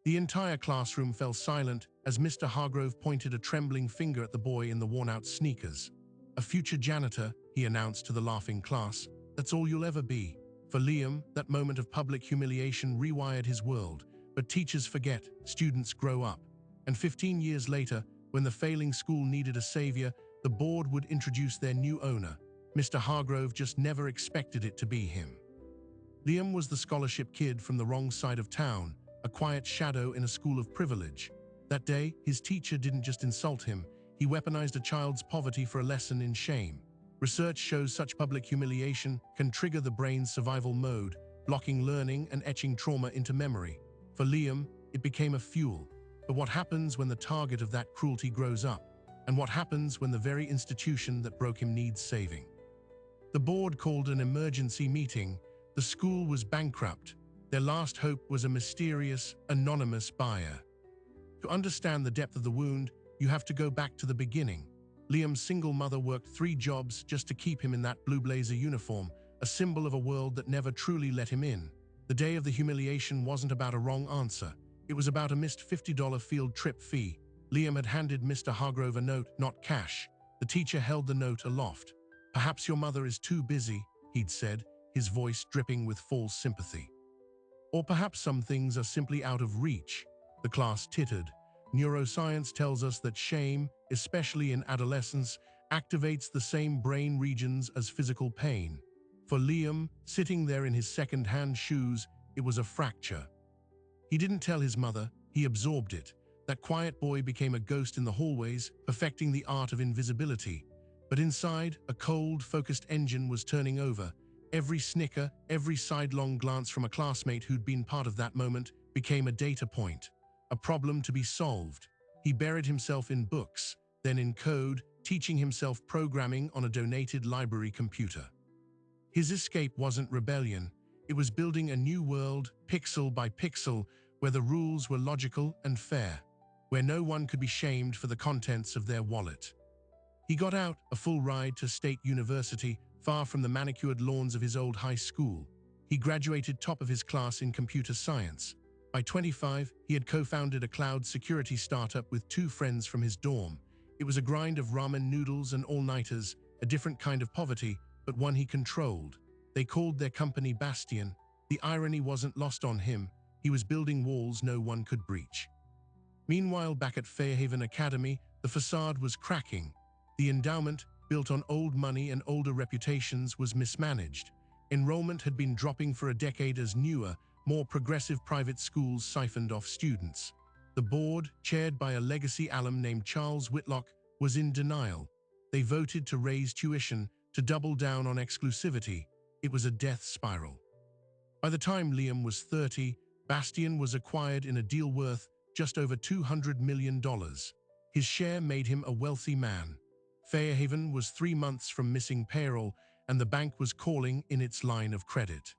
The entire classroom fell silent as Mr. Hargrove pointed a trembling finger at the boy in the worn-out sneakers. "A future janitor," he announced to the laughing class. "That's all you'll ever be." For Liam, that moment of public humiliation rewired his world. But teachers forget, students grow up. And 15 years later, when the failing school needed a savior, the board would introduce their new owner. Mr. Hargrove just never expected it to be him. Liam was the scholarship kid from the wrong side of town, a quiet shadow in a school of privilege. That day, his teacher didn't just insult him, he weaponized a child's poverty for a lesson in shame. Research shows such public humiliation can trigger the brain's survival mode, blocking learning and etching trauma into memory. For Liam, it became a fuel. But what happens when the target of that cruelty grows up? And what happens when the very institution that broke him needs saving? The board called an emergency meeting. The school was bankrupt. Their last hope was a mysterious, anonymous buyer. To understand the depth of the wound, you have to go back to the beginning. Liam's single mother worked 3 jobs just to keep him in that blue blazer uniform, a symbol of a world that never truly let him in. The day of the humiliation wasn't about a wrong answer. It was about a missed $50 field trip fee. Liam had handed Mr. Hargrove a note, not cash. The teacher held the note aloft. "Perhaps your mother is too busy," he'd said, his voice dripping with false sympathy. "Or perhaps some things are simply out of reach." The class tittered. Neuroscience tells us that shame, especially in adolescence, activates the same brain regions as physical pain. For Liam, sitting there in his second-hand shoes, it was a fracture. He didn't tell his mother, he absorbed it. That quiet boy became a ghost in the hallways, perfecting the art of invisibility. But inside, a cold, focused engine was turning over. Every snicker, every sidelong glance from a classmate who'd been part of that moment became a data point, a problem to be solved. He buried himself in books, then in code, teaching himself programming on a donated library computer. His escape wasn't rebellion. It was building a new world, pixel by pixel, where the rules were logical and fair, where no one could be shamed for the contents of their wallet. He got out, a full ride to State University, far from the manicured lawns of his old high school. He graduated top of his class in computer science. By 25, he had co-founded a cloud security startup with 2 friends from his dorm. It was a grind of ramen noodles and all-nighters, a different kind of poverty, but one he controlled. They called their company Bastion. The irony wasn't lost on him. He was building walls no one could breach. Meanwhile, back at Fairhaven Academy, the facade was cracking. The endowment, built on old money and older reputations, was mismanaged. Enrollment had been dropping for a decade as newer, more progressive private schools siphoned off students. The board, chaired by a legacy alum named Charles Whitlock, was in denial. They voted to raise tuition, to double down on exclusivity. It was a death spiral. By the time Liam was 30, Bastion was acquired in a deal worth just over $200 million. His share made him a wealthy man. Fairhaven was 3 months from missing payroll, and the bank was calling in its line of credit.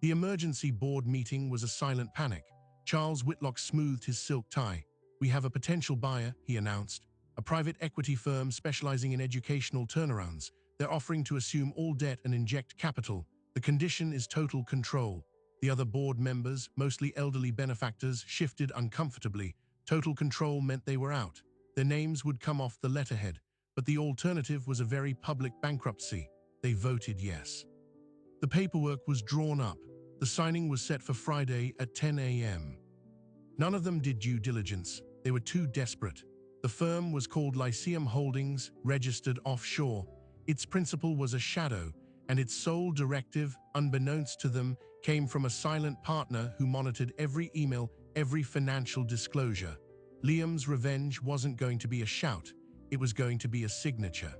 The emergency board meeting was a silent panic. Charles Whitlock smoothed his silk tie. "We have a potential buyer," he announced. "A private equity firm specializing in educational turnarounds. They're offering to assume all debt and inject capital. The condition is total control." The other board members, mostly elderly benefactors, shifted uncomfortably. Total control meant they were out. Their names would come off the letterhead. But the alternative was a very public bankruptcy. They voted yes. The paperwork was drawn up. The signing was set for Friday at 10 a.m. None of them did due diligence. They were too desperate. The firm was called Lyceum Holdings, registered offshore. Its principal was a shadow, and its sole directive, unbeknownst to them, came from a silent partner who monitored every email, every financial disclosure. Liam's revenge wasn't going to be a shout. It was going to be a signature.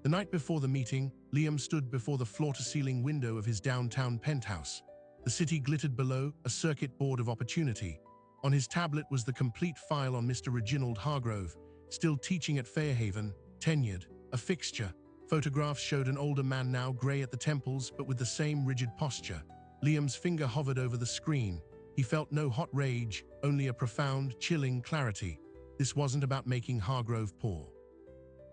The night before the meeting, Liam stood before the floor-to-ceiling window of his downtown penthouse. The city glittered below, a circuit board of opportunity. On his tablet was the complete file on Mr. Reginald Hargrove, still teaching at Fairhaven, tenured, a fixture. Photographs showed an older man now gray at the temples, but with the same rigid posture. Liam's finger hovered over the screen. He felt no hot rage, only a profound, chilling clarity. This wasn't about making Hargrove poor.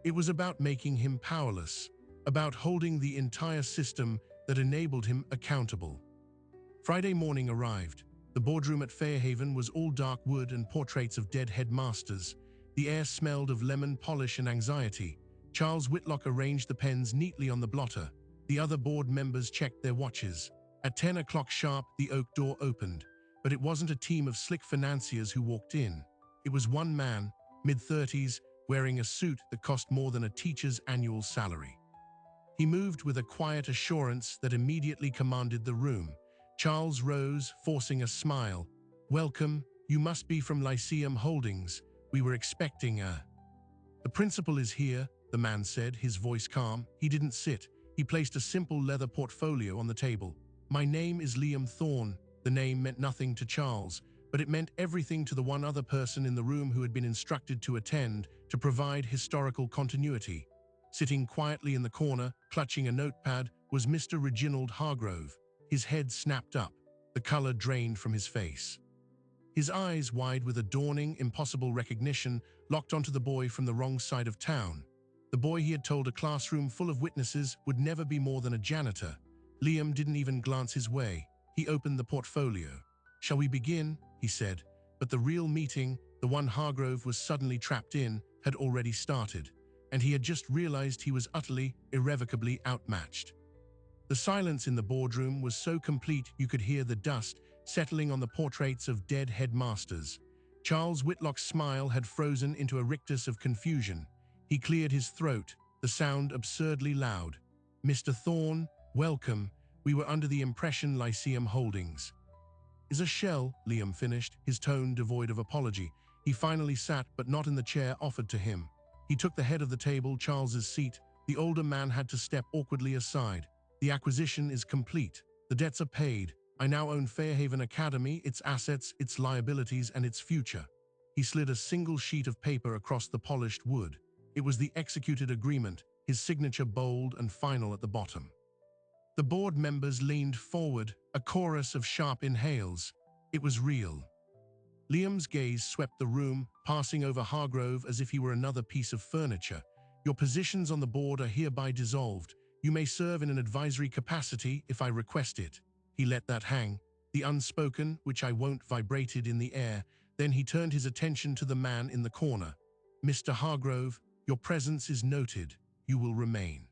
It was about making him powerless, about holding the entire system that enabled him accountable. Friday morning arrived. The The boardroom at Fairhaven was all dark wood and portraits of dead headmasters. The air smelled of lemon polish and anxiety. Charles Whitlock arranged the pens neatly on the blotter. The other board members checked their watches. At 10 o'clock sharp, the oak door opened. But it wasn't a team of slick financiers who walked in. It was one man, mid-30s, wearing a suit that cost more than a teacher's annual salary. He moved with a quiet assurance that immediately commanded the room. Charles rose, forcing a smile. "Welcome, you must be from Lyceum Holdings. We were expecting a—" "The principal is here," the man said, his voice calm. He didn't sit. He placed a simple leather portfolio on the table. "My name is Liam Thorne." The name meant nothing to Charles, but it meant everything to the one other person in the room who had been instructed to attend, to provide historical continuity. Sitting quietly in the corner, clutching a notepad, was Mr. Reginald Hargrove. His head snapped up. The color drained from his face. His eyes, wide with a dawning, impossible recognition, locked onto the boy from the wrong side of town. The boy he had told a classroom full of witnesses would never be more than a janitor. Liam didn't even glance his way. He opened the portfolio. "Shall we begin?" he said. But the real meeting, the one Hargrove was suddenly trapped in, had already started, and he had just realized he was utterly, irrevocably outmatched. The silence in the boardroom was so complete you could hear the dust settling on the portraits of dead headmasters. Charles Whitlock's smile had frozen into a rictus of confusion. He cleared his throat, the sound absurdly loud. "Mr. Thorne, welcome. We were under the impression Lyceum Holdings is a shell," Liam finished, his tone devoid of apology. He finally sat, but not in the chair offered to him. He took the head of the table, Charles's seat. The older man had to step awkwardly aside. "The acquisition is complete. The debts are paid. I now own Fairhaven Academy, its assets, its liabilities, and its future." He slid a single sheet of paper across the polished wood. It was the executed agreement, his signature bold and final at the bottom. The board members leaned forward, a chorus of sharp inhales. It was real. Liam's gaze swept the room, passing over Hargrove as if he were another piece of furniture. "Your positions on the board are hereby dissolved. You may serve in an advisory capacity if I request it." He let that hang. The unspoken, which I won't, vibrated in the air. Then he turned his attention to the man in the corner. "Mr. Hargrove, your presence is noted. You will remain."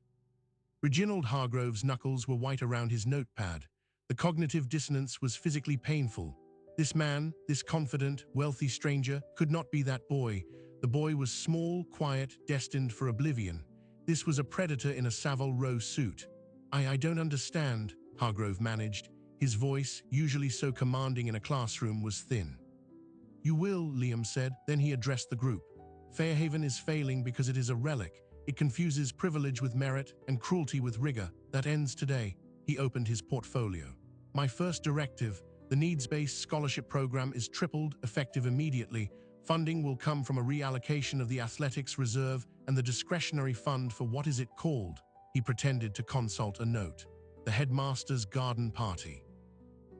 Reginald Hargrove's knuckles were white around his notepad. The cognitive dissonance was physically painful. This man, this confident, wealthy stranger, could not be that boy. The boy was small, quiet, destined for oblivion. This was a predator in a Savile Row suit. I don't understand," Hargrove managed. His voice, usually so commanding in a classroom, was thin. "You will," Liam said. Then he addressed the group. "Fairhaven is failing because it is a relic. It confuses privilege with merit and cruelty with rigor. That ends today." He opened his portfolio. "My first directive, the needs-based scholarship program, is tripled, effective immediately. Funding will come from a reallocation of the athletics reserve and the discretionary fund for what is it called?" He pretended to consult a note. "The headmaster's garden party."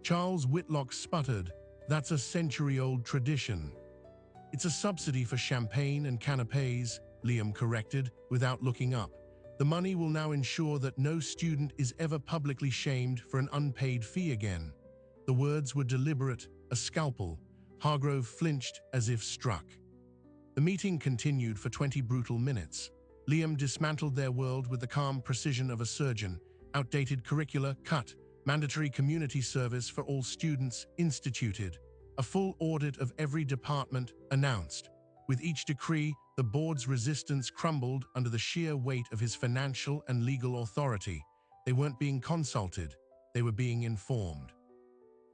Charles Whitlock sputtered. "That's a century-old tradition." "It's a subsidy for champagne and canapes," Liam corrected, without looking up. "The money will now ensure that no student is ever publicly shamed for an unpaid fee again." The words were deliberate, a scalpel. Hargrove flinched as if struck. The meeting continued for 20 brutal minutes. Liam dismantled their world with the calm precision of a surgeon. Outdated curricula cut, mandatory community service for all students instituted. A full audit of every department announced. With each decree, the board's resistance crumbled under the sheer weight of his financial and legal authority. They weren't being consulted, they were being informed.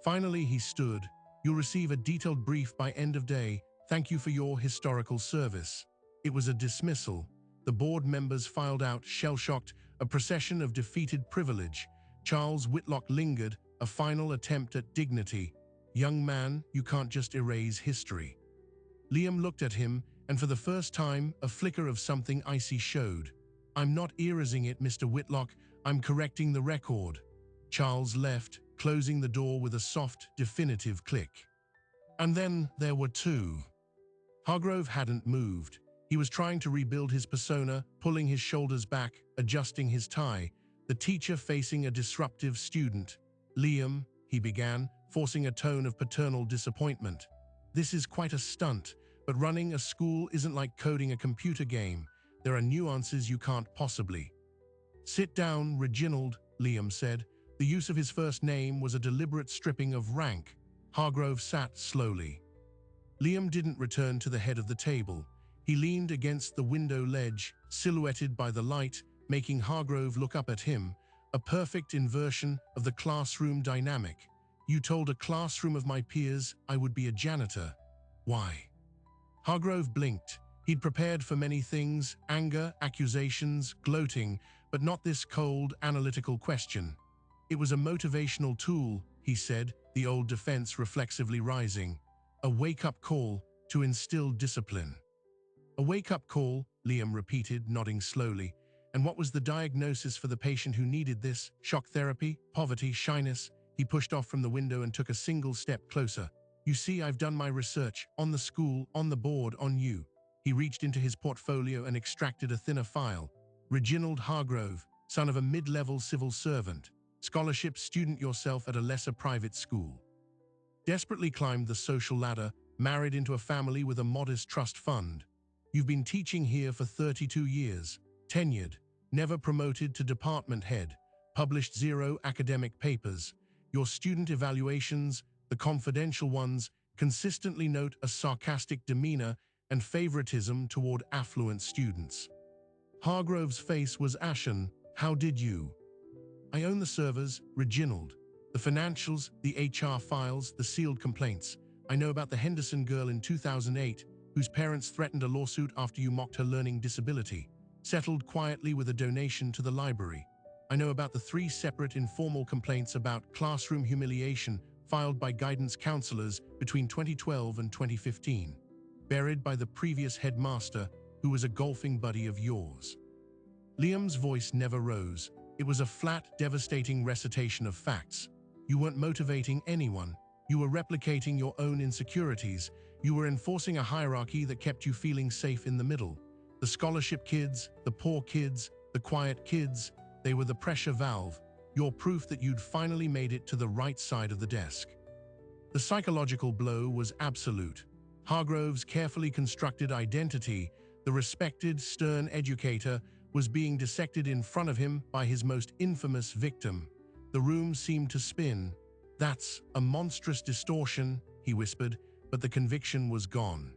Finally, he stood. "You'll receive a detailed brief by end of day. Thank you for your historical service." It was a dismissal. The board members filed out, shell-shocked, a procession of defeated privilege. Charles Whitlock lingered, a final attempt at dignity. "Young man, you can't just erase history." Liam looked at him, and for the first time, a flicker of something icy showed. "I'm not erasing it, Mr. Whitlock. I'm correcting the record." Charles left, closing the door with a soft, definitive click. And then there were two. Hargrove hadn't moved. He was trying to rebuild his persona, pulling his shoulders back, adjusting his tie. The teacher facing a disruptive student. "Liam," he began, forcing a tone of paternal disappointment. This is quite a stunt, but running a school isn't like coding a computer game. There are nuances you can't possibly. Sit down, Reginald, Liam said. The use of his first name was a deliberate stripping of rank. Hargrove sat slowly. Liam didn't return to the head of the table. He leaned against the window ledge, silhouetted by the light, making Hargrove look up at him, a perfect inversion of the classroom dynamic. You told a classroom of my peers I would be a janitor. Why? Hargrove blinked. He'd prepared for many things, anger, accusations, gloating, but not this cold, analytical question. It was a motivational tool, he said, the old defense reflexively rising. A wake-up call to instill discipline. A wake-up call, Liam repeated, nodding slowly. And what was the diagnosis for the patient who needed this? Shock therapy, poverty, shyness? He pushed off from the window and took a single step closer. You see, I've done my research, on the school, on the board, on you. He reached into his portfolio and extracted a thinner file. Reginald Hargrove, son of a mid-level civil servant. Scholarship student yourself at a lesser private school. Desperately climbed the social ladder, married into a family with a modest trust fund. You've been teaching here for 32 years, tenured, never promoted to department head, published 0 academic papers. Your student evaluations, the confidential ones, consistently note a sarcastic demeanor and favoritism toward affluent students. Hargrove's face was ashen. How did you? I own the servers, Reginald. The financials, the HR files, the sealed complaints. I know about the Henderson girl in 2008, whose parents threatened a lawsuit after you mocked her learning disability, settled quietly with a donation to the library. I know about the 3 separate informal complaints about classroom humiliation filed by guidance counselors between 2012 and 2015, buried by the previous headmaster, who was a golfing buddy of yours. Liam's voice never rose. It was a flat, devastating recitation of facts. You weren't motivating anyone. You were replicating your own insecurities. You were enforcing a hierarchy that kept you feeling safe in the middle. The scholarship kids, the poor kids, the quiet kids, they were the pressure valve, your proof that you'd finally made it to the right side of the desk. The psychological blow was absolute. Hargrove's carefully constructed identity, the respected, stern educator, was being dissected in front of him by his most infamous victim. The room seemed to spin. That's a monstrous distortion, he whispered, but the conviction was gone.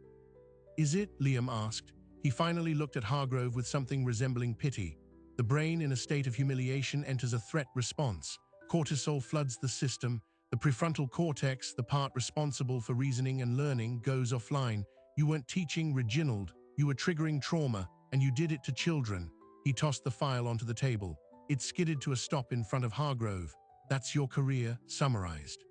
Is it? Liam asked. He finally looked at Hargrove with something resembling pity. The brain in a state of humiliation enters a threat response. Cortisol floods the system. The prefrontal cortex, the part responsible for reasoning and learning, goes offline. You weren't teaching, Reginald. You were triggering trauma, and you did it to children. He tossed the file onto the table. It skidded to a stop in front of Hargrove. That's your career, summarized.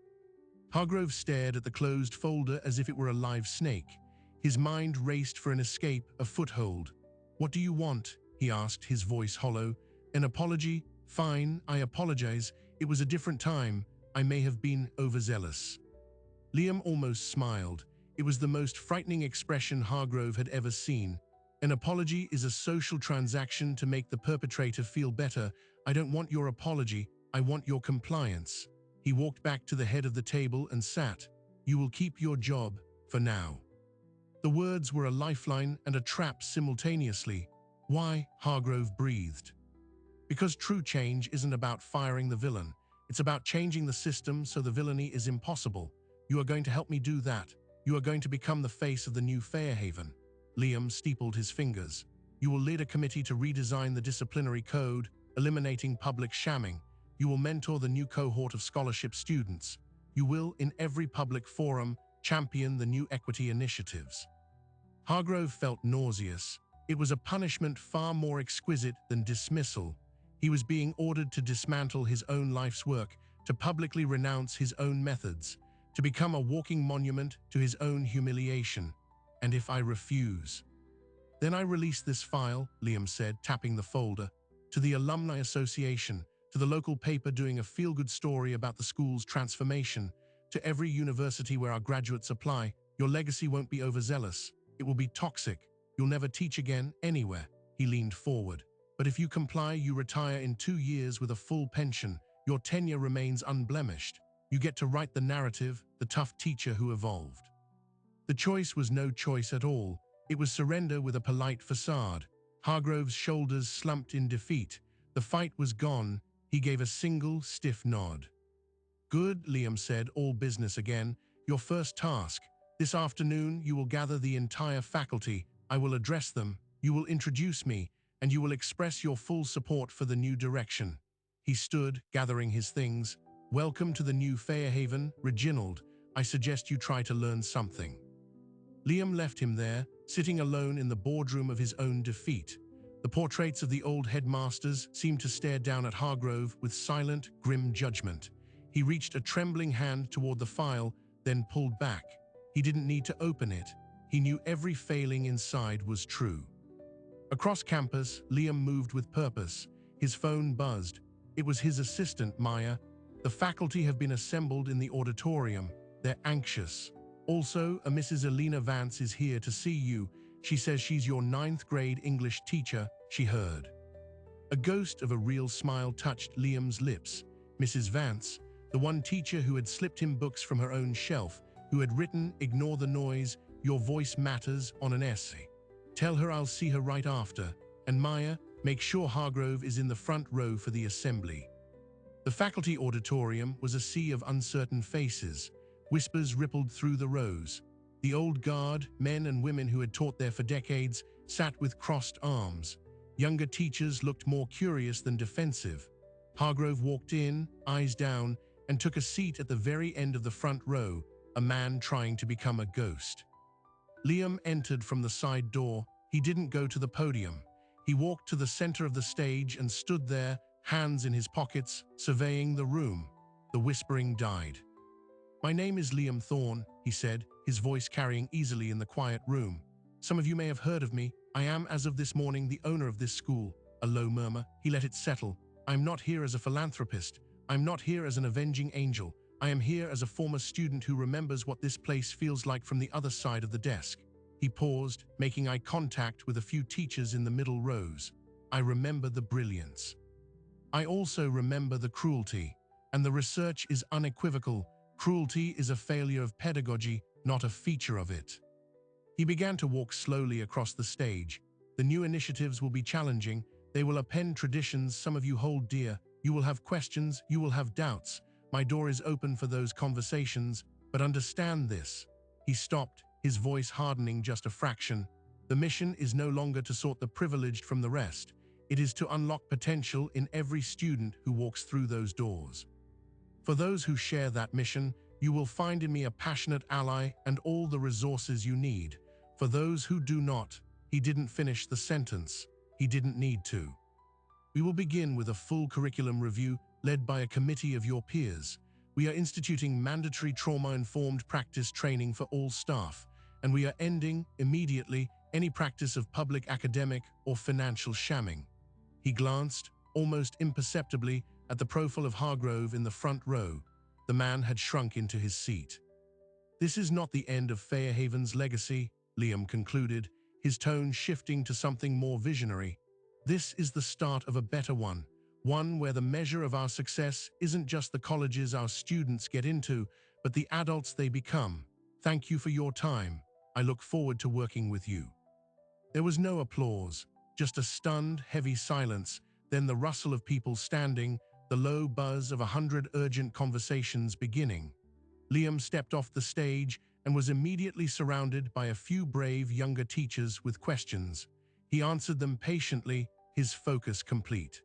Hargrove stared at the closed folder as if it were a live snake. His mind raced for an escape, a foothold. What do you want? He asked, his voice hollow. An apology? Fine, I apologize. It was a different time. I may have been overzealous. Liam almost smiled. It was the most frightening expression Hargrove had ever seen. An apology is a social transaction to make the perpetrator feel better. I don't want your apology. I want your compliance. He walked back to the head of the table and sat. You will keep your job, for now. The words were a lifeline and a trap simultaneously. Why? Hargrove breathed. Because true change isn't about firing the villain. It's about changing the system so the villainy is impossible. You are going to help me do that. You are going to become the face of the new Fairhaven. Liam steepled his fingers. You will lead a committee to redesign the disciplinary code, eliminating public shamming. You will mentor the new cohort of scholarship students. You will, in every public forum, champion the new equity initiatives. Hargrove felt nauseous. It was a punishment far more exquisite than dismissal. He was being ordered to dismantle his own life's work, to publicly renounce his own methods, to become a walking monument to his own humiliation. And if I refuse? Then I release this file, Liam said, tapping the folder, to the Alumni Association, to the local paper doing a feel-good story about the school's transformation, to every university where our graduates apply. Your legacy won't be overzealous. It will be toxic. You'll never teach again, anywhere. He leaned forward. But if you comply, you retire in 2 years with a full pension. Your tenure remains unblemished. You get to write the narrative, the tough teacher who evolved. The choice was no choice at all. It was surrender with a polite facade. Hargrove's shoulders slumped in defeat. The fight was gone. He gave a single, stiff nod. Good, Liam said, all business again. Your first task. This afternoon, you will gather the entire faculty. I will address them. You will introduce me, and you will express your full support for the new direction. He stood, gathering his things. Welcome to the new Fairhaven, Reginald. I suggest you try to learn something. Liam left him there, sitting alone in the boardroom of his own defeat. The portraits of the old headmasters seemed to stare down at Hargrove with silent, grim judgment. He reached a trembling hand toward the file, then pulled back. He didn't need to open it. He knew every failing inside was true. Across campus, Liam moved with purpose. His phone buzzed. It was his assistant, Maya. The faculty have been assembled in the auditorium. They're anxious. Also, a Mrs. Elena Vance is here to see you. She says she's your 9th grade English teacher, she heard. A ghost of a real smile touched Liam's lips. Mrs. Vance, the one teacher who had slipped him books from her own shelf, who had written, "Ignore the noise, your voice matters," on an essay. Tell her I'll see her right after. And Maya, make sure Hargrove is in the front row for the assembly. The faculty auditorium was a sea of uncertain faces. Whispers rippled through the rows. The old guard, men and women who had taught there for decades, sat with crossed arms. Younger teachers looked more curious than defensive. Hargrove walked in, eyes down, and took a seat at the very end of the front row, a man trying to become a ghost. Liam entered from the side door. He didn't go to the podium. He walked to the center of the stage and stood there, hands in his pockets, surveying the room. The whispering died. "My name is Liam Thorne," he said, his voice carrying easily in the quiet room. "Some of you may have heard of me. I am, as of this morning, the owner of this school." A low murmur. He let it settle. "I'm not here as a philanthropist. I'm not here as an avenging angel. I am here as a former student who remembers what this place feels like from the other side of the desk." He paused, making eye contact with a few teachers in the middle rows. "I remember the brilliance. I also remember the cruelty. And the research is unequivocal. Cruelty is a failure of pedagogy, not a feature of it." He began to walk slowly across the stage. "The new initiatives will be challenging. They will append traditions some of you hold dear. You will have questions, you will have doubts. My door is open for those conversations, but understand this." He stopped, his voice hardening just a fraction. "The mission is no longer to sort the privileged from the rest. It is to unlock potential in every student who walks through those doors. For those who share that mission, you will find in me a passionate ally and all the resources you need. For those who do not," he didn't finish the sentence. He didn't need to. "We will begin with a full curriculum review led by a committee of your peers. We are instituting mandatory trauma-informed practice training for all staff, and we are ending, immediately, any practice of public academic or financial shamming." He glanced, almost imperceptibly, at the profile of Hargrove in the front row. The man had shrunk into his seat. "This is not the end of Fairhaven's legacy," Liam concluded, his tone shifting to something more visionary. "This is the start of a better one where the measure of our success isn't just the colleges our students get into, but the adults they become. Thank you for your time. I look forward to working with you." There was no applause, just a stunned, heavy silence, then the rustle of people standing, the low buzz of 100 urgent conversations beginning. Liam stepped off the stage and was immediately surrounded by a few brave younger teachers with questions. He answered them patiently, his focus complete.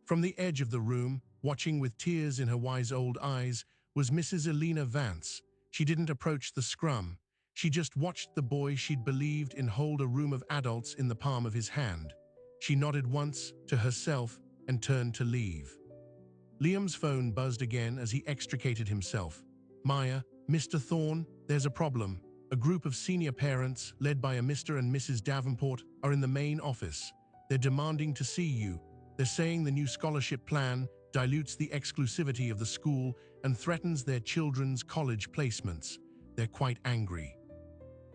From the edge of the room, watching with tears in her wise old eyes, was Mrs. Elena Vance. She didn't approach the scrum. She just watched the boy she'd believed in hold a room of adults in the palm of his hand. She nodded once, to herself, and turned to leave. Liam's phone buzzed again as he extricated himself. "Maya, Mr. Thorne, there's a problem. A group of senior parents, led by a Mr. and Mrs. Davenport, are in the main office. They're demanding to see you. They're saying the new scholarship plan dilutes the exclusivity of the school and threatens their children's college placements. They're quite angry."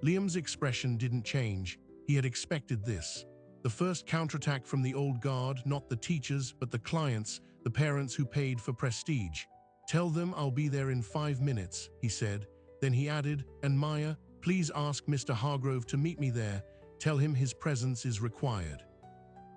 Liam's expression didn't change. He had expected this. The first counterattack from the old guard, not the teachers, but the clients, the parents who paid for prestige. "Tell them I'll be there in 5 minutes," he said. Then he added, "And Maya, please ask Mr. Hargrove to meet me there. Tell him his presence is required."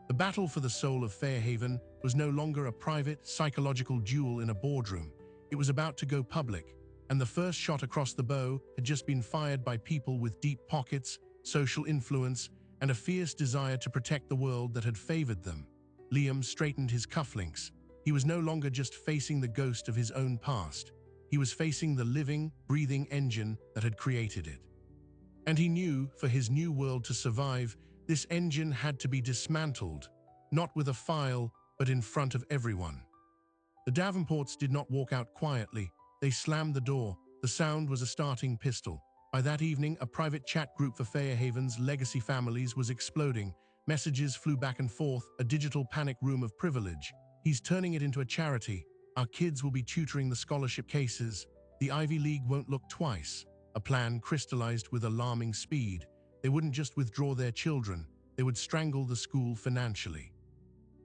The battle for the soul of Fairhaven was no longer a private, psychological duel in a boardroom. It was about to go public, and the first shot across the bow had just been fired by people with deep pockets, social influence, and a fierce desire to protect the world that had favored them. Liam straightened his cufflinks. He was no longer just facing the ghost of his own past. He was facing the living, breathing engine that had created it. And he knew, for his new world to survive, this engine had to be dismantled, not with a file, but in front of everyone. The Davenports did not walk out quietly. They slammed the door. The sound was a starting pistol. By that evening, a private chat group for Fairhaven's legacy families was exploding. Messages flew back and forth, a digital panic room of privilege. "He's turning it into a charity. Our kids will be tutoring the scholarship cases. The Ivy League won't look twice." A plan crystallized with alarming speed. They wouldn't just withdraw their children, they would strangle the school financially.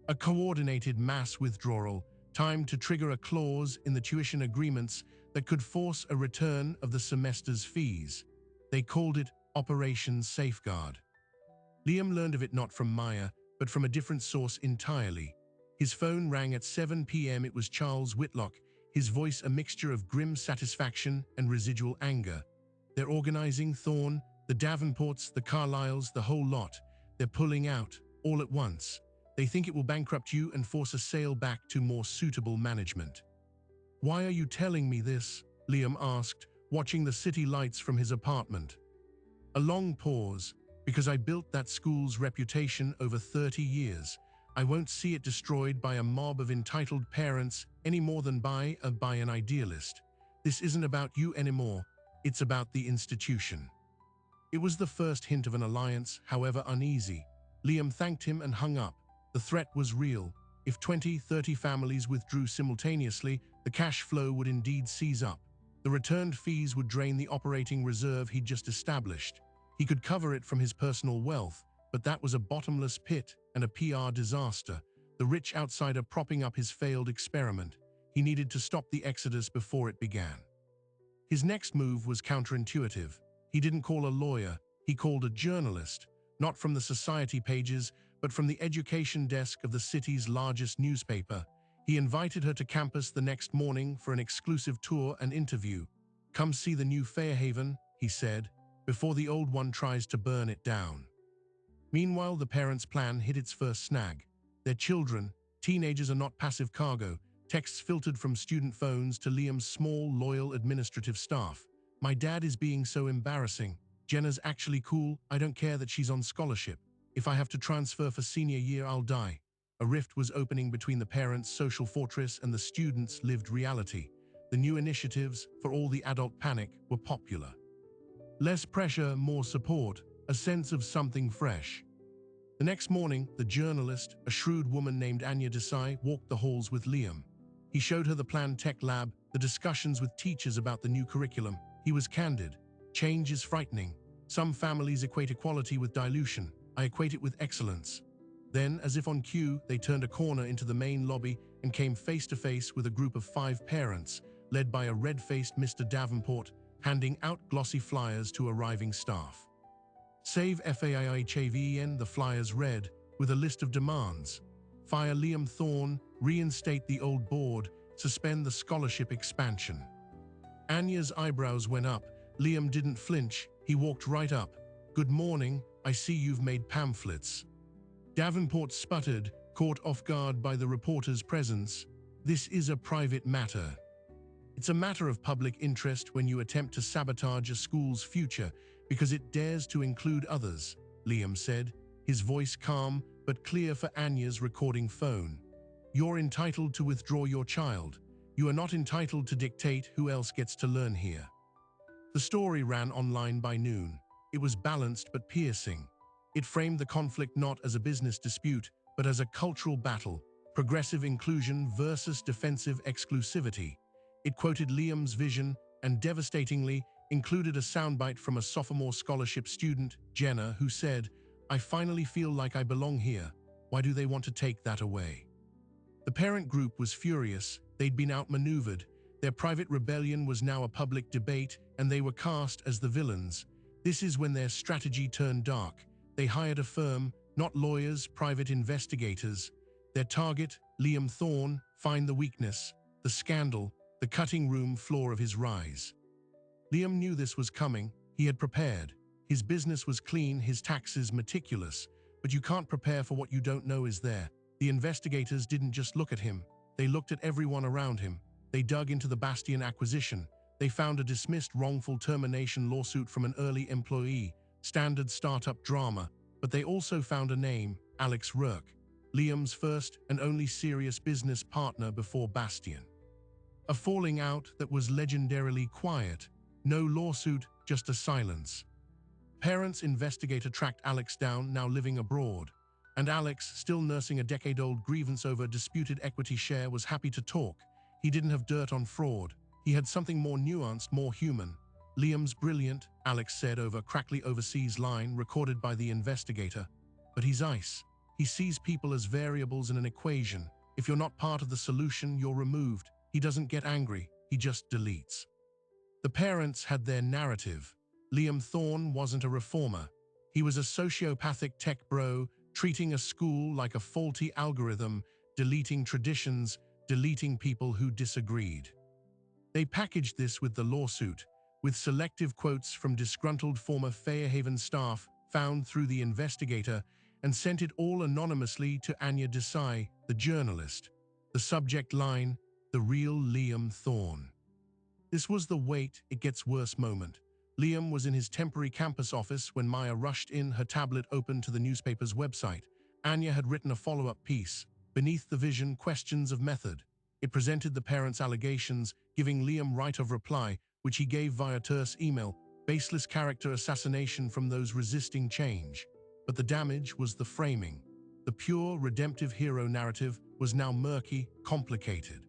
A coordinated mass withdrawal, timed to trigger a clause in the tuition agreements that could force a return of the semester's fees. They called it Operation Safeguard. Liam learned of it not from Maya, but from a different source entirely. His phone rang at 7 p.m. It was Charles Whitlock, his voice a mixture of grim satisfaction and residual anger. "They're organizing, Thorne. The Davenports, the Carlyles, the whole lot. They're pulling out, all at once. They think it will bankrupt you and force a sale back to more suitable management." "Why are you telling me this?" Liam asked, watching the city lights from his apartment. A long pause. "Because I built that school's reputation over 30 years. I won't see it destroyed by a mob of entitled parents any more than by an idealist. This isn't about you anymore. It's about the institution." It was the first hint of an alliance, however uneasy. Liam thanked him and hung up. The threat was real. If 20-30 families withdrew simultaneously, the cash flow would indeed seize up. The returned fees would drain the operating reserve he'd just established. He could cover it from his personal wealth, but that was a bottomless pit and a PR disaster, the rich outsider propping up his failed experiment. He needed to stop the exodus before it began. His next move was counterintuitive. He didn't call a lawyer, he called a journalist, not from the society pages, but from the education desk of the city's largest newspaper. He invited her to campus the next morning for an exclusive tour and interview. "Come see the new Fairhaven," he said, "before the old one tries to burn it down." Meanwhile, the parents' plan hit its first snag. Their children, teenagers, are not passive cargo. Texts filtered from student phones to Liam's small, loyal administrative staff. "My dad is being so embarrassing. Jenna's actually cool. I don't care that she's on scholarship. If I have to transfer for senior year, I'll die." A rift was opening between the parents' social fortress and the students' lived reality. The new initiatives, for all the adult panic, were popular. Less pressure, more support, a sense of something fresh. The next morning, the journalist, a shrewd woman named Anya Desai, walked the halls with Liam. He showed her the planned tech lab, the discussions with teachers about the new curriculum. He was candid. "Change is frightening. Some families equate equality with dilution. I equate it with excellence." Then, as if on cue, they turned a corner into the main lobby and came face to face with a group of 5 parents, led by a red-faced Mr. Davenport, handing out glossy flyers to arriving staff. "Save FAIHAVEN," the flyers read, with a list of demands. "Fire Liam Thorne, reinstate the old board, suspend the scholarship expansion." Anya's eyebrows went up. Liam didn't flinch. He walked right up. "Good morning, I see you've made pamphlets." Davenport sputtered, caught off guard by the reporter's presence. "This is a private matter." "It's a matter of public interest when you attempt to sabotage a school's future because it dares to include others," Liam said, his voice calm but clear for Anya's recording phone. "You're entitled to withdraw your child. You are not entitled to dictate who else gets to learn here." The story ran online by noon. It was balanced but piercing. It framed the conflict not as a business dispute, but as a cultural battle, progressive inclusion versus defensive exclusivity. It quoted Liam's vision and, devastatingly, included a soundbite from a sophomore scholarship student, Jenna, who said, "I finally feel like I belong here. Why do they want to take that away?" The parent group was furious. They'd been outmaneuvered. Their private rebellion was now a public debate, and they were cast as the villains. This is when their strategy turned dark. They hired a firm, not lawyers, private investigators. Their target, Liam Thorne, find the weakness, the scandal, the cutting room floor of his rise. Liam knew this was coming. He had prepared. His business was clean, his taxes meticulous. But you can't prepare for what you don't know is there. The investigators didn't just look at him. They looked at everyone around him. They dug into the Bastion acquisition. They found a dismissed wrongful termination lawsuit from an early employee, standard startup drama. But they also found a name, Alex Rourke, Liam's first and only serious business partner before Bastion. A falling out that was legendarily quiet. No lawsuit, just a silence. Parents investigator tracked Alex down, now living abroad. And Alex, still nursing a decade-old grievance over disputed equity share, was happy to talk. He didn't have dirt on fraud. He had something more nuanced, more human. Liam's brilliant, Alex said over a crackly overseas line recorded by the investigator. But he's ice. He sees people as variables in an equation. If you're not part of the solution, you're removed. He doesn't get angry. He just deletes. The parents had their narrative. Liam Thorne wasn't a reformer. He was a sociopathic tech bro, treating a school like a faulty algorithm, deleting traditions, deleting people who disagreed. They packaged this with the lawsuit, with selective quotes from disgruntled former Fairhaven staff found through the investigator, and sent it all anonymously to Anya Desai, the journalist. The subject line, "The real Liam Thorne." This was the wait, it gets worse moment. Liam was in his temporary campus office when Maya rushed in, her tablet open to the newspaper's website. Anya had written a follow-up piece, Beneath the Vision, Questions of Method. It presented the parents' allegations, giving Liam right of reply, which he gave via terse email, baseless character assassination from those resisting change. But the damage was the framing. The pure, redemptive hero narrative was now murky, complicated.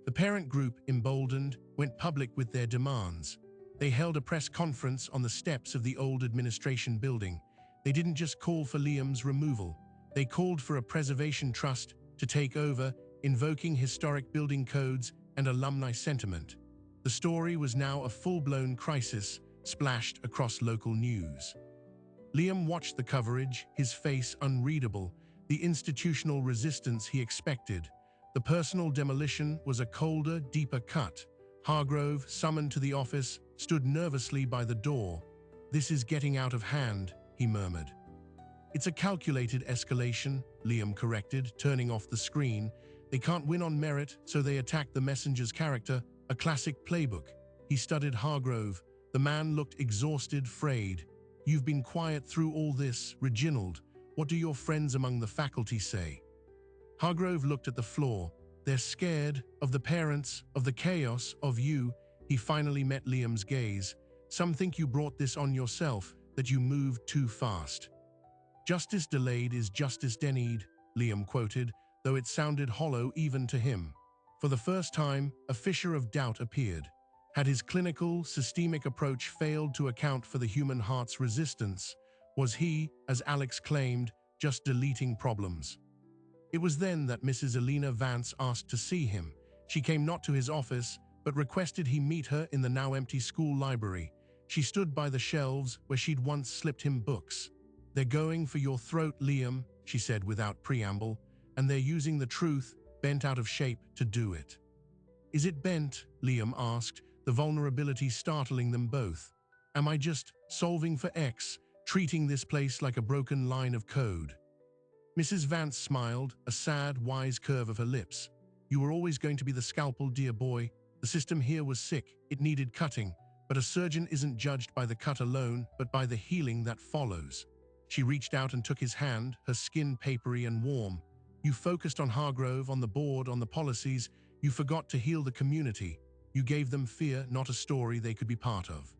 The parent group, emboldened, went public with their demands. They held a press conference on the steps of the old administration building. They didn't just call for Liam's removal. They called for a preservation trust to take over, invoking historic building codes and alumni sentiment. The story was now a full-blown crisis, splashed across local news. Liam watched the coverage, his face unreadable, the institutional resistance he expected. The personal demolition was a colder, deeper cut. Hargrove, summoned to the office, stood nervously by the door. "This is getting out of hand," he murmured. "It's a calculated escalation," Liam corrected, turning off the screen. "They can't win on merit, so they attack the messenger's character, a classic playbook." He studied Hargrove. The man looked exhausted, frayed. "You've been quiet through all this, Reginald. What do your friends among the faculty say?" Hargrove looked at the floor. "They're scared of the parents, of the chaos, of you." He finally met Liam's gaze. "Some think you brought this on yourself, that you moved too fast." "Justice delayed is justice denied," Liam quoted, though it sounded hollow even to him. For the first time, a fissure of doubt appeared. Had his clinical, systemic approach failed to account for the human heart's resistance? Was he, as Alex claimed, just deleting problems? It was then that Mrs. Elena Vance asked to see him. She came not to his office, but requested he meet her in the now-empty school library. She stood by the shelves where she'd once slipped him books. "They're going for your throat, Liam," she said without preamble, "and they're using the truth, bent out of shape, to do it." "Is it bent?" Liam asked, the vulnerability startling them both. "Am I just solving for X, treating this place like a broken line of code?" Mrs. Vance smiled, a sad, wise curve of her lips. "You were always going to be the scalpel, dear boy. The system here was sick, it needed cutting, but a surgeon isn't judged by the cut alone, but by the healing that follows." She reached out and took his hand, her skin papery and warm. "You focused on Hargrove, on the board, on the policies. You forgot to heal the community. You gave them fear, not a story they could be part of."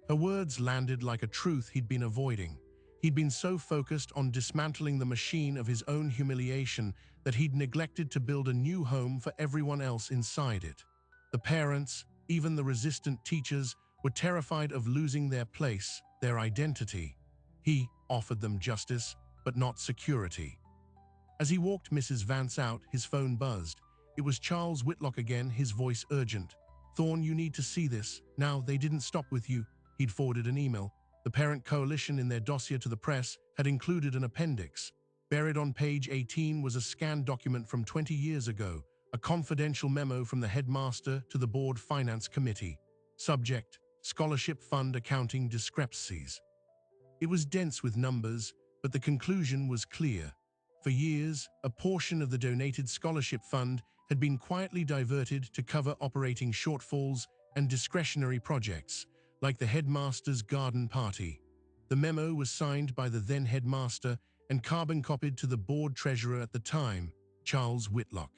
Her words landed like a truth he'd been avoiding. He'd been so focused on dismantling the machine of his own humiliation that he'd neglected to build a new home for everyone else inside it. The parents, even the resistant teachers, were terrified of losing their place, their identity. He offered them justice, but not security. As he walked Mrs. Vance out, his phone buzzed. It was Charles Whitlock again, his voice urgent. "Thorne, you need to see this. Now, they didn't stop with you." He'd forwarded an email. The parent coalition in their dossier to the press had included an appendix. Buried on page 18 was a scanned document from 20 years ago, a confidential memo from the headmaster to the board finance committee. Subject: Scholarship Fund accounting discrepancies. It was dense with numbers, but the conclusion was clear. For years, a portion of the donated scholarship fund had been quietly diverted to cover operating shortfalls and discretionary projects, like the headmaster's garden party. The memo was signed by the then headmaster and carbon copied to the board treasurer at the time, Charles Whitlock.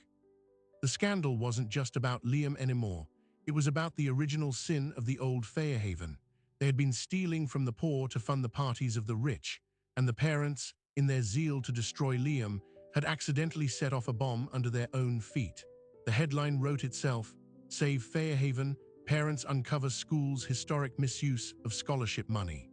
The scandal wasn't just about Liam anymore. It was about the original sin of the old Fairhaven. They had been stealing from the poor to fund the parties of the rich, and the parents, in their zeal to destroy Liam, had accidentally set off a bomb under their own feet. The headline wrote itself: "Save Fairhaven, Parents Uncover School's Historic Misuse of Scholarship Money."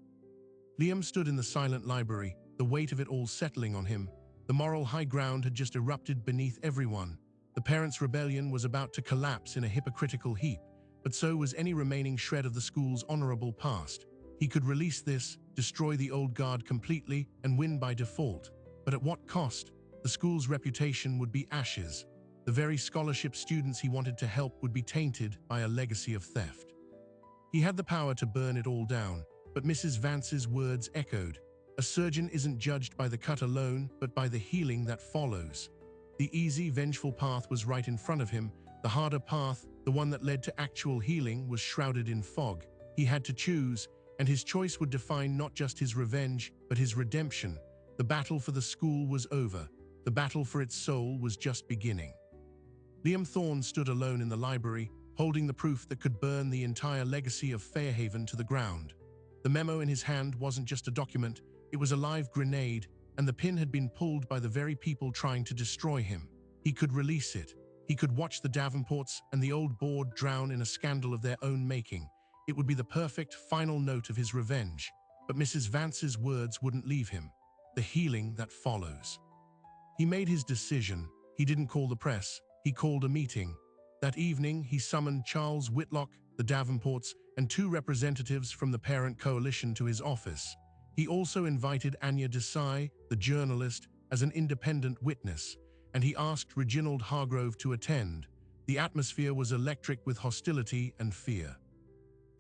Liam stood in the silent library, the weight of it all settling on him. The moral high ground had just erupted beneath everyone. The parents' rebellion was about to collapse in a hypocritical heap, but so was any remaining shred of the school's honorable past. He could release this, destroy the old guard completely, and win by default. But at what cost? The school's reputation would be ashes. The very scholarship students he wanted to help would be tainted by a legacy of theft. He had the power to burn it all down, but Mrs. Vance's words echoed. A surgeon isn't judged by the cut alone, but by the healing that follows. The easy, vengeful path was right in front of him. The harder path, the one that led to actual healing, was shrouded in fog. He had to choose, and his choice would define not just his revenge, but his redemption. The battle for the school was over. The battle for its soul was just beginning. Liam Thorne stood alone in the library, holding the proof that could burn the entire legacy of Fairhaven to the ground. The memo in his hand wasn't just a document, it was a live grenade, and the pin had been pulled by the very people trying to destroy him. He could release it. He could watch the Davenports and the old board drown in a scandal of their own making. It would be the perfect final note of his revenge. But Mrs. Vance's words wouldn't leave him. The healing that follows. He made his decision. He didn't call the press. He called a meeting. That evening, he summoned Charles Whitlock, the Davenports, and 2 representatives from the parent coalition to his office. He also invited Anya Desai, the journalist, as an independent witness, and he asked Reginald Hargrove to attend. The atmosphere was electric with hostility and fear.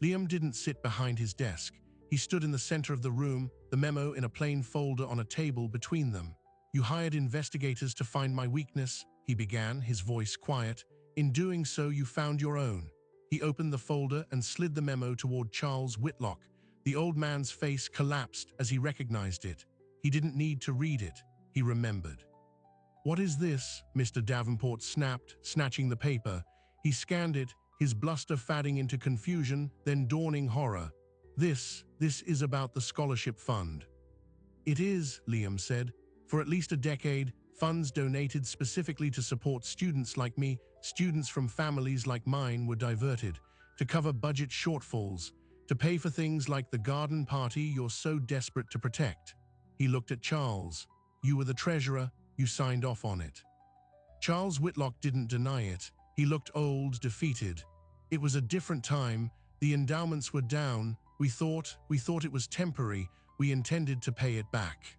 Liam didn't sit behind his desk. He stood in the center of the room, the memo in a plain folder on a table between them. "You hired investigators to find my weakness," he began, his voice quiet. "In doing so, you found your own." He opened the folder and slid the memo toward Charles Whitlock. The old man's face collapsed as he recognized it. He didn't need to read it. He remembered. "What is this?" Mr. Davenport snapped, snatching the paper. He scanned it, his bluster fading into confusion, then dawning horror. This is about the scholarship fund." "It is," Liam said. "For at least a decade, funds donated specifically to support students like me, students from families like mine, were diverted to cover budget shortfalls, to pay for things like the garden party you're so desperate to protect." He looked at Charles. "You were the treasurer, you signed off on it." Charles Whitlock didn't deny it. He looked old, defeated. "It was a different time. The endowments were down. We thought it was temporary. We intended to pay it back."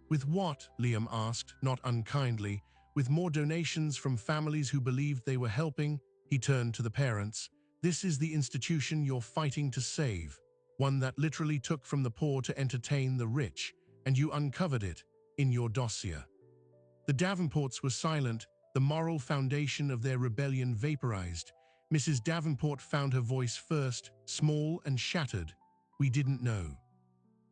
"With what?" Liam asked, not unkindly. "With more donations from families who believed they were helping." He turned to the parents. "This is the institution you're fighting to save, one that literally took from the poor to entertain the rich, and you uncovered it in your dossier." The Davenports were silent, the moral foundation of their rebellion vaporized. Mrs. Davenport found her voice first, small and shattered. "We didn't know."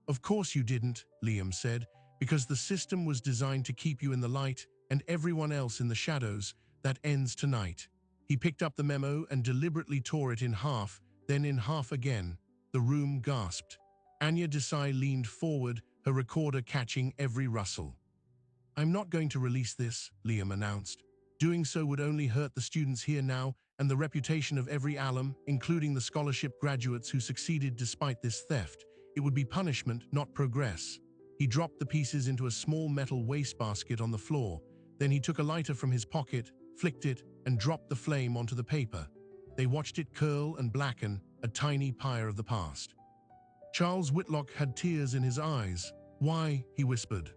"Of course you didn't," Liam said, "because the system was designed to keep you in the light and everyone else in the shadows. That ends tonight." He picked up the memo and deliberately tore it in half, then in half again. The room gasped. Anya Desai leaned forward, her recorder catching every rustle. "I'm not going to release this," Liam announced. "Doing so would only hurt the students here now and the reputation of every alum, including the scholarship graduates who succeeded despite this theft. It would be punishment, not progress." He dropped the pieces into a small metal wastebasket on the floor. Then he took a lighter from his pocket, flicked it, and dropped the flame onto the paper. They watched it curl and blacken, a tiny pyre of the past. Charles Whitlock had tears in his eyes. "Why?" he whispered.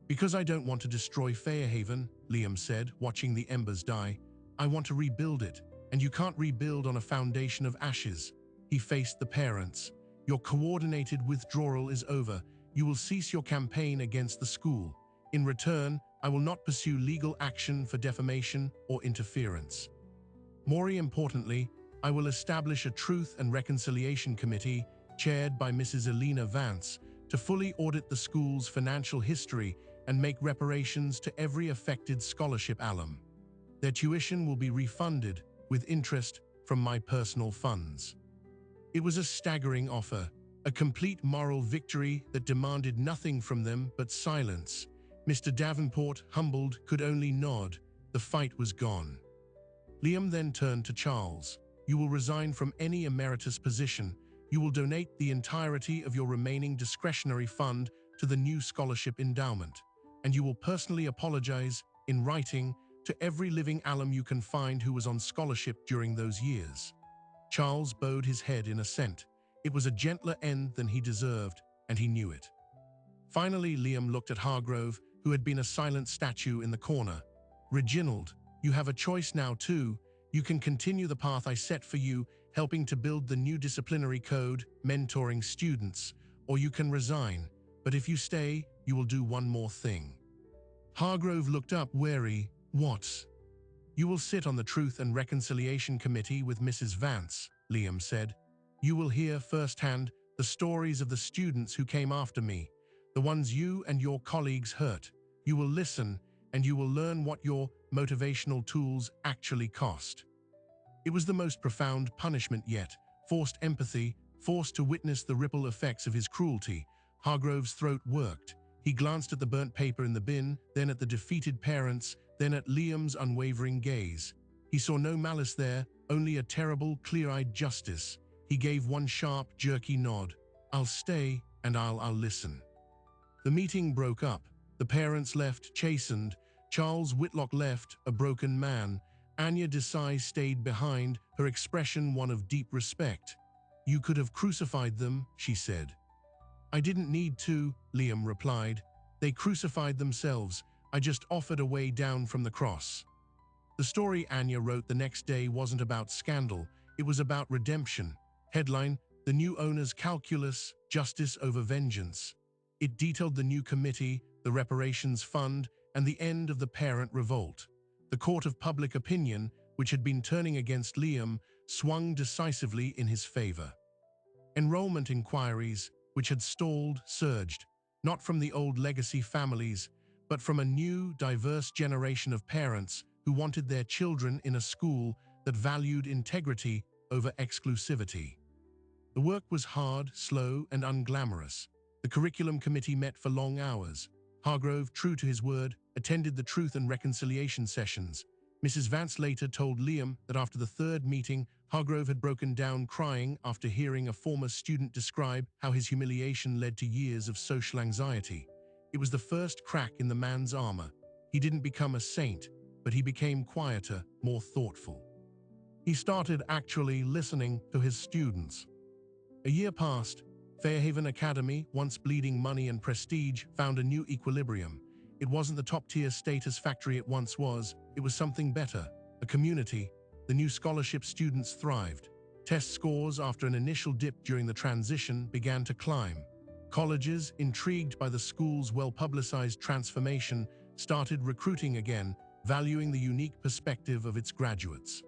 "Because I don't want to destroy Fairhaven," Liam said, watching the embers die. "I want to rebuild it, and you can't rebuild on a foundation of ashes." He faced the parents. "Your coordinated withdrawal is over. You will cease your campaign against the school. In return, I will not pursue legal action for defamation or interference. More importantly, I will establish a Truth and Reconciliation Committee, chaired by Mrs. Elena Vance, to fully audit the school's financial history and make reparations to every affected scholarship alum. Their tuition will be refunded, with interest, from my personal funds." It was a staggering offer, a complete moral victory that demanded nothing from them but silence. Mr. Davenport, humbled, could only nod. The fight was gone. Liam then turned to Charles. "You will resign from any emeritus position. You will donate the entirety of your remaining discretionary fund to the new scholarship endowment. And you will personally apologize, in writing, to every living alum you can find who was on scholarship during those years." Charles bowed his head in assent. It was a gentler end than he deserved, and he knew it. Finally, Liam looked at Hargrove, who had been a silent statue in the corner. "Reginald, you have a choice now too. You can continue the path I set for you, helping to build the new disciplinary code, mentoring students, or you can resign. But if you stay, you will do one more thing." Hargrove looked up, wary. "What?" "You will sit on the Truth and Reconciliation Committee with Mrs. Vance," Liam said. "You will hear firsthand the stories of the students who came after me, the ones you and your colleagues hurt. You will listen, and you will learn what your motivational tools actually cost." It was the most profound punishment yet, forced empathy, forced to witness the ripple effects of his cruelty. Hargrove's throat worked. He glanced at the burnt paper in the bin, then at the defeated parents, then at Liam's unwavering gaze. He saw no malice there, only a terrible, clear-eyed justice. He gave one sharp, jerky nod. "I'll stay, and I'll listen." The meeting broke up. The parents left, chastened. Charles Whitlock left, a broken man. Anya Desai stayed behind, her expression one of deep respect. "You could have crucified them," she said. "I didn't need to," Liam replied. "They crucified themselves. I just offered a way down from the cross." The story Anya wrote the next day wasn't about scandal. It was about redemption. Headline: "The New Owner's Calculus, Justice Over Vengeance." It detailed the new committee, the reparations fund, and the end of the parent revolt. The court of public opinion, which had been turning against Liam, swung decisively in his favor. Enrollment inquiries, which had stalled, surged, not from the old legacy families, but from a new, diverse generation of parents who wanted their children in a school that valued integrity over exclusivity. The work was hard, slow, and unglamorous. The curriculum committee met for long hours. Hargrove, true to his word, attended the Truth and Reconciliation sessions. Mrs. Vance later told Liam that after the third meeting, Hargrove had broken down crying after hearing a former student describe how his humiliation led to years of social anxiety. It was the first crack in the man's armor. He didn't become a saint, but he became quieter, more thoughtful. He started actually listening to his students. A year passed. Fairhaven Academy, once bleeding money and prestige, found a new equilibrium. It wasn't the top-tier status factory it once was. It was something better, a community. The new scholarship students thrived. Test scores, after an initial dip during the transition, began to climb. Colleges, intrigued by the school's well-publicized transformation, started recruiting again, valuing the unique perspective of its graduates.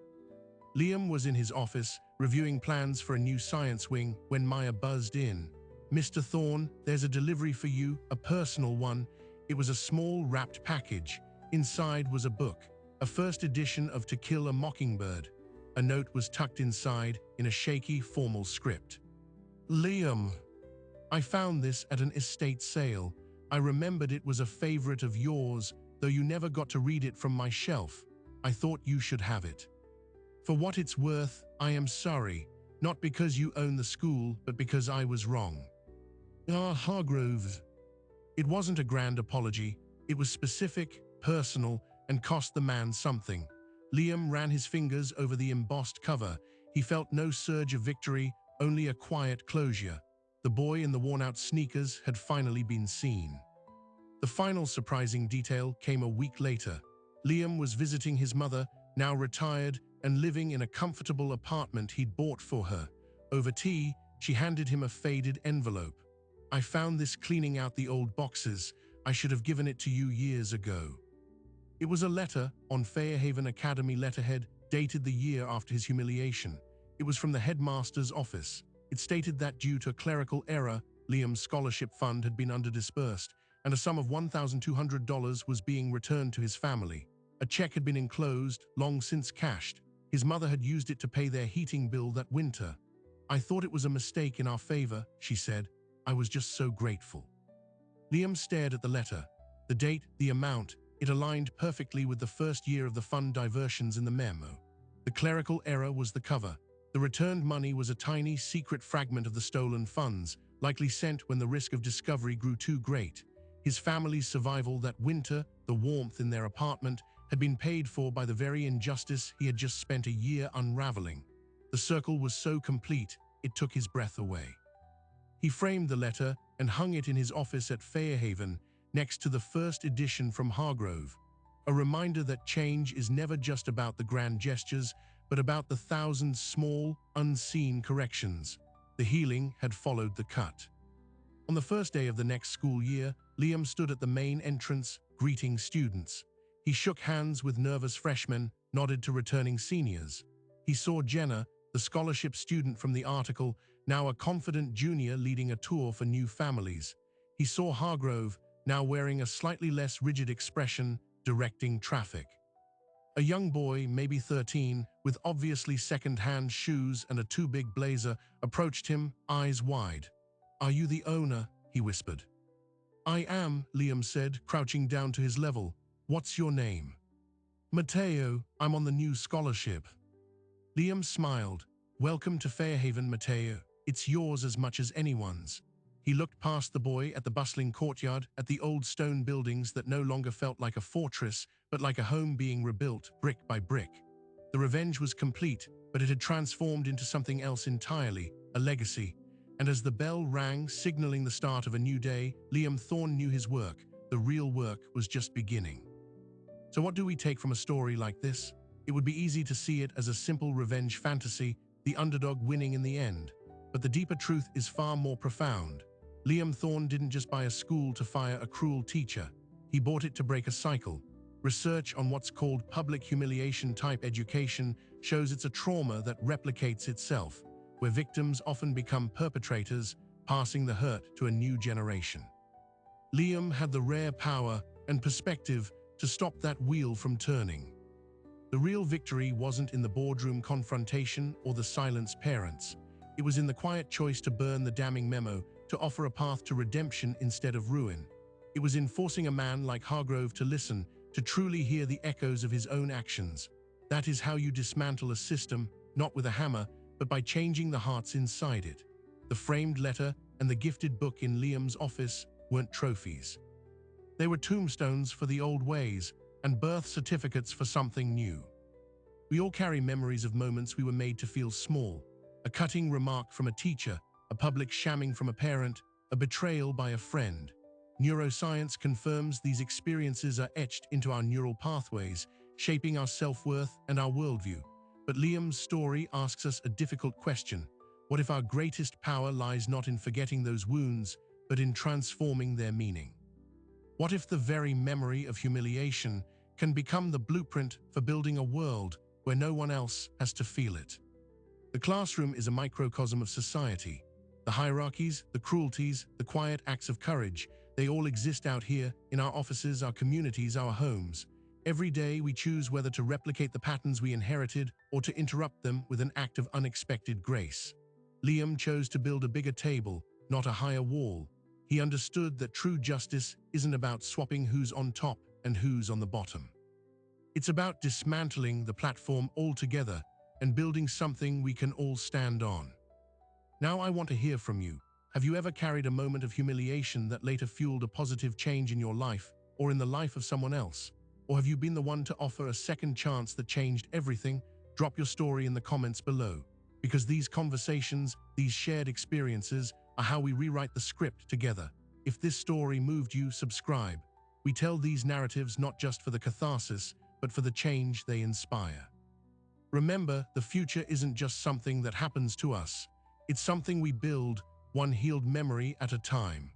Liam was in his office, reviewing plans for a new science wing, when Maya buzzed in. "Mr. Thorne, there's a delivery for you, a personal one." It was a small, wrapped package. Inside was a book, a first edition of To Kill a Mockingbird. A note was tucked inside, in a shaky, formal script. "Liam, I found this at an estate sale. I remembered it was a favorite of yours, though you never got to read it from my shelf. I thought you should have it. For what it's worth, I am sorry, not because you own the school, but because I was wrong." Hargrove. It wasn't a grand apology. It was specific, personal, and cost the man something. Liam ran his fingers over the embossed cover. He felt no surge of victory, only a quiet closure. The boy in the worn-out sneakers had finally been seen. The final surprising detail came a week later. Liam was visiting his mother, now retired, and living in a comfortable apartment he'd bought for her. Over tea, she handed him a faded envelope. "I found this cleaning out the old boxes. I should have given it to you years ago." It was a letter on Fairhaven Academy letterhead, dated the year after his humiliation. It was from the headmaster's office. It stated that due to a clerical error, Liam's scholarship fund had been underdisbursed, and a sum of $1,200 was being returned to his family. A check had been enclosed, long since cashed. His mother had used it to pay their heating bill that winter. "I thought it was a mistake in our favor," she said. "I was just so grateful." Liam stared at the letter. The date, the amount, it aligned perfectly with the first year of the fund diversions in the memo. The clerical error was the cover. The returned money was a tiny, secret fragment of the stolen funds, likely sent when the risk of discovery grew too great. His family's survival that winter, the warmth in their apartment, had been paid for by the very injustice he had just spent a year unraveling. The circle was so complete, it took his breath away. He framed the letter and hung it in his office at Fairhaven, next to the first edition from Hargrove. A reminder that change is never just about the grand gestures, but about the thousand small, unseen corrections. The healing had followed the cut. On the first day of the next school year, Liam stood at the main entrance, greeting students. He shook hands with nervous freshmen, nodded to returning seniors. He saw Jenna, the scholarship student from the article, now a confident junior leading a tour for new families. He saw Hargrove, now wearing a slightly less rigid expression, directing traffic. A young boy, maybe 13, with obviously second-hand shoes and a too-big blazer, approached him, eyes wide. "Are you the owner?" he whispered. "I am," Liam said, crouching down to his level. "What's your name?" "Matteo. I'm on the new scholarship." Liam smiled. "Welcome to Fairhaven, Matteo. It's yours as much as anyone's." He looked past the boy at the bustling courtyard, at the old stone buildings that no longer felt like a fortress, but like a home being rebuilt, brick by brick. The revenge was complete, but it had transformed into something else entirely, a legacy. And as the bell rang, signaling the start of a new day, Liam Thorne knew his work. The real work was just beginning. So what do we take from a story like this? It would be easy to see it as a simple revenge fantasy, the underdog winning in the end. But the deeper truth is far more profound. Liam Thorne didn't just buy a school to fire a cruel teacher. He bought it to break a cycle. Research on what's called public humiliation-type education shows it's a trauma that replicates itself, where victims often become perpetrators, passing the hurt to a new generation. Liam had the rare power and perspective to stop that wheel from turning. The real victory wasn't in the boardroom confrontation or the silenced parents. It was in the quiet choice to burn the damning memo, to offer a path to redemption instead of ruin. It was in forcing a man like Hargrove to listen, to truly hear the echoes of his own actions. That is how you dismantle a system, not with a hammer, but by changing the hearts inside it. The framed letter and the gifted book in Liam's office weren't trophies. They were tombstones for the old ways and birth certificates for something new. We all carry memories of moments we were made to feel small. A cutting remark from a teacher, a public shamming from a parent, a betrayal by a friend. Neuroscience confirms these experiences are etched into our neural pathways, shaping our self-worth and our worldview. But Liam's story asks us a difficult question. What if our greatest power lies not in forgetting those wounds, but in transforming their meaning? What if the very memory of humiliation can become the blueprint for building a world where no one else has to feel it? The classroom is a microcosm of society. The hierarchies, the cruelties, the quiet acts of courage, they all exist out here, in our offices, our communities, our homes. Every day we choose whether to replicate the patterns we inherited or to interrupt them with an act of unexpected grace. Liam chose to build a bigger table, not a higher wall. He understood that true justice isn't about swapping who's on top and who's on the bottom. It's about dismantling the platform altogether and building something we can all stand on. Now I want to hear from you. Have you ever carried a moment of humiliation that later fueled a positive change in your life or in the life of someone else? Or have you been the one to offer a second chance that changed everything? Drop your story in the comments below. Because these conversations, these shared experiences, are how we rewrite the script together. If this story moved you, subscribe. We tell these narratives not just for the catharsis, but for the change they inspire. Remember, the future isn't just something that happens to us. It's something we build, one healed memory at a time.